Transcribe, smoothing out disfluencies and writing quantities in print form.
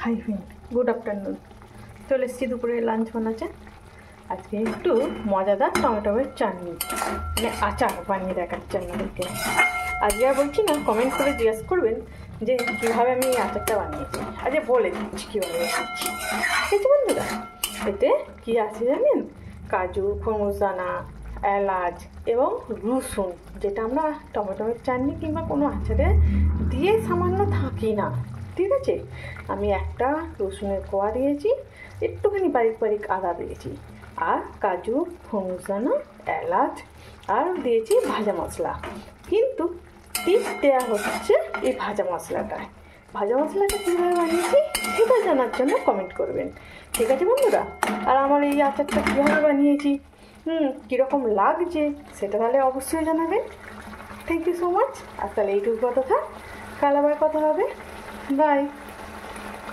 Hi friend, good afternoon. চলে এসেছি দুপুরে লাঞ্চ বানাচ্ছে। আজকে একটু মজাদার টমেটোর চাটনি মানে আচার বানিয়ে দেখাচ্ছি আপনাদেরকে। আজকে আর বলছি না, কমেন্ট করে জিজ্ঞেস করবেন যে কীভাবে আমি এই আচারটা বানিয়েছি। আজকে বলে দিচ্ছি কীভাবে বানিয়েছি। ঠিক আছে বন্ধুরা, এতে কী আছে জানেন? কাজু, খরমুজদানা, এলাচ এবং রসুন, যেটা আমরা টমেটোর চাটনি কিংবা কোনো আচারে দিয়ে সামান্য থাকি না। ঠিক আছে, আমি একটা রসুনের কোয়া দিয়েছি, একটুখানি বারিক বারিক আদা দিয়েছি, আর কাজু, খরমুজদানা, এলাচ আর দিয়েছি ভাজা মশলা। কিন্তু টিপ দেওয়া হচ্ছে এই ভাজা মশলাটায়। ভাজা মশলাটা কীভাবে বানিয়েছি সেটা জানার জন্য কমেন্ট করবেন। ঠিক আছে বন্ধুরা, আর আমার এই আচারটা কীভাবে বানিয়েছি, কীরকম লাগছে সেটা তাহলে অবশ্যই জানাবেন। Thank you so much. আর তাহলে এইটুকু কথা থাক, কাল আবার কথা হবে। বাই।